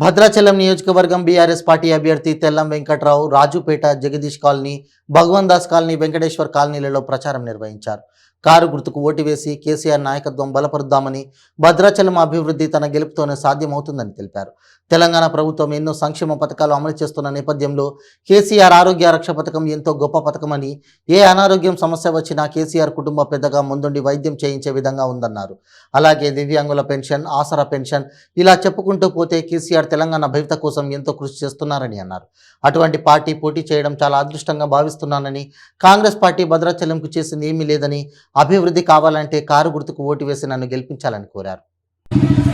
భద్రాచలం నియోజకవర్గం BRS party అభ్యర్థి Tellam Venkatrao Rajupeta Jagadish colony భగవాన్ Das colony Venkateshwar కాలనీలలో ప్రచారం నిర్వహించారు. కారు గుర్తుకు ఓటు వేసి కేసీఆర్ నాయకత్వం బలపరుద్దామని, భద్రాచలం అభివృద్ధి తన గెలుపుతోనే సాధ్యమవుతుందని తెలిపారు. తెలంగాణ ప్రభుత్వం ఎన్నో సంక్షేమ పథకాలు అమలు చేస్తున్న నేపథ్యంలో కేసీఆర్ ఆరోగ్య రక్ష పథకం ఎంతో గొప్ప పథకమని, ఏ అనారోగ్యం సమస్య వచ్చినా కేసీఆర్ కుటుంబ పెద్దగా ముందుండి వైద్యం చేయించే విధంగా ఉందన్నారు. అలాగే దివ్యాంగుల పెన్షన్, ఆసరా పెన్షన్ ఇలా చెప్పుకుంటూ పోతే కేసీఆర్ తెలంగాణ భవిత కోసం ఎంతో కృషి చేస్తున్నారని అన్నారు. అటువంటి పార్టీ పోటీ చేయడం చాలా అదృష్టంగా భావిస్తున్నానని, కాంగ్రెస్ పార్టీ భద్రాచలంకు చేసింది ఏమీ లేదని, అభివృద్ధి కావాలంటే కారు గుర్తుకు ఓటు వేసి నన్ను గెలిపించాలని కోరారు.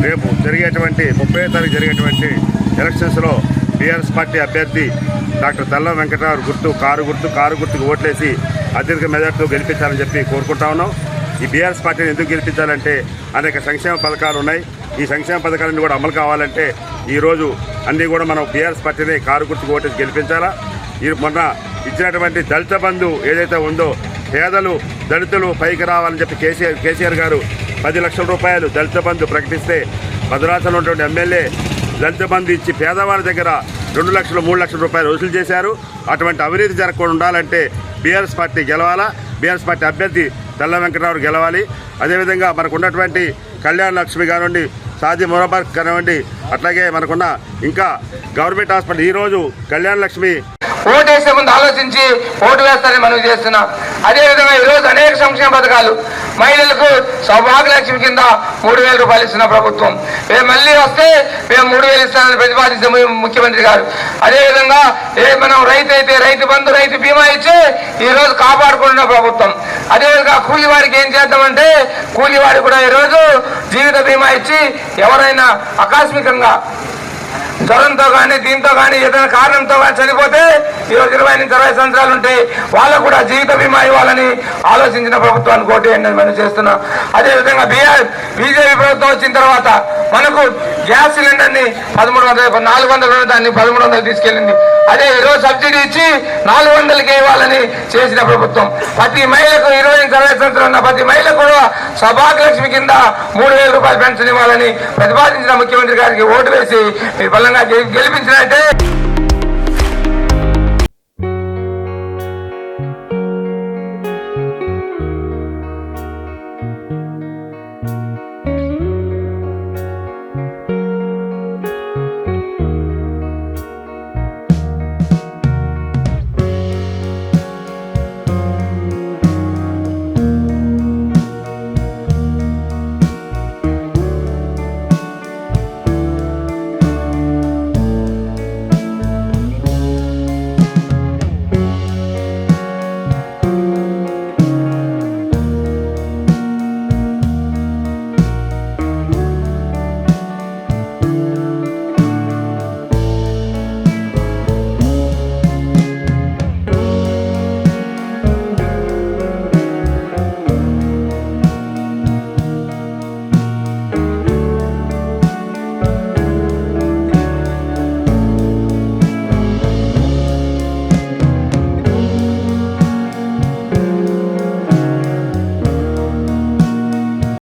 రేపు జరిగేటువంటి 30వ తారీఖు జరిగేటువంటి ఎలక్షన్స్లో బీఆర్ఎస్ పార్టీ అభ్యర్థి డాక్టర్ తెల్లం వెంకటరావు కారు గుర్తుకు ఓట్లేసి అత్యధిక మెజార్టీతో గెలిపించాలని చెప్పి కోరుకుంటా ఉన్నాం. ఈ బీఆర్ఎస్ పార్టీని ఎందుకు గెలిపించాలంటే అనేక సంక్షేమ పథకాలు ఉన్నాయి. ఈ సంక్షేమ పథకాలన్నీ కూడా అమలు కావాలంటే ఈరోజు అన్నీ కూడా మనం బీఆర్ఎస్ పార్టీని కారు గుర్తుకు ఓటేసి గెలిపించాలా. ఈ మొన్న ఇచ్చినటువంటి దళిత బంధు ఏదైతే ఉందో, పేదలు దళితులు పైకి రావాలని చెప్పి కేసీఆర్ గారు 10 లక్షల రూపాయలు దళిత బంధు ప్రకటిస్తే, భద్రాచలం ఉన్నటువంటి ఎమ్మెల్యే దళిత బంధు ఇచ్చి పేదవాళ్ళ దగ్గర 2 లక్షలు 3 లక్షల రూపాయలు వసూలు చేశారు. అటువంటి అవినీతి జరగకుండా ఉండాలంటే బీఆర్ఎస్ పార్టీ గెలవాలా. బీఆర్ఎస్ పార్టీ అభ్యర్థి తెల్లం వెంకటరావు గెలవాలి. అదేవిధంగా మనకు ఉన్నటువంటి కళ్యాణ లక్ష్మి కానివ్వండి, సాది మురబార్ కానివ్వండి, అట్లాగే మనకున్న ఇంకా గవర్నమెంట్ హాస్పిటల్ ఈరోజు కళ్యాణ లక్ష్మి ఓటేసే ముందు ఆలోచించి ఓటు వేస్తారని మనం చేస్తున్నాం. అదేవిధంగా ఈరోజు అనేక సంక్షేమ పథకాలు, మహిళలకు సౌభాగ్యలక్ష్మి కింద 3,000 రూపాయలు ఇస్తున్న ప్రభుత్వం. మేము మళ్ళీ వస్తే మేము 3,000 ఇస్తానని ప్రతిపాదించే ముఖ్యమంత్రి గారు. అదేవిధంగా మనం రైతు అయితే రైతు బంధు, రైతు బీమా ఇచ్చి ఈరోజు కాపాడుకుంటున్న ప్రభుత్వం. అదేవిధంగా కూలి వారికి ఏం చేద్దామంటే, కూలి వారికి కూడా ఈరోజు జీవిత బీమా ఇచ్చి ఎవరైనా ఆకస్మికంగా జ్వరంతో కానీ దీంతో కానీ ఏదైనా కారణంతో కానీ చనిపోతే ఈరోజు 20 నుంచి 60 సంవత్సరాలు ఉంటే వాళ్ళకు కూడా జీవిత బీమా ఇవ్వాలని ఆలోచించిన ప్రభుత్వాన్ని కోటేయండి మనం చేస్తున్నాం. అదేవిధంగా బీజేపీ ప్రభుత్వం వచ్చిన తర్వాత మనకు గ్యాస్ సిలిండర్ని 400 దాన్ని 1300 తీసుకెళ్ళింది. అదే ఈరోజు సబ్సిడీ ఇచ్చి 400కే ఇవ్వాలని చేసిన ప్రభుత్వం. ప్రతి మహిళకు 20 నుంచి 60 సంవత్సరాలు ఉన్న ప్రతి మహిళకు కూడా సౌభాగ్యలక్ష్మి కింద 3,000 రూపాయలు పెన్షన్ ఇవ్వాలని ప్రతిపాదించిన ముఖ్యమంత్రి గారికి ఓటు వేసి మీ బలంగా గెలిపించినట్టే.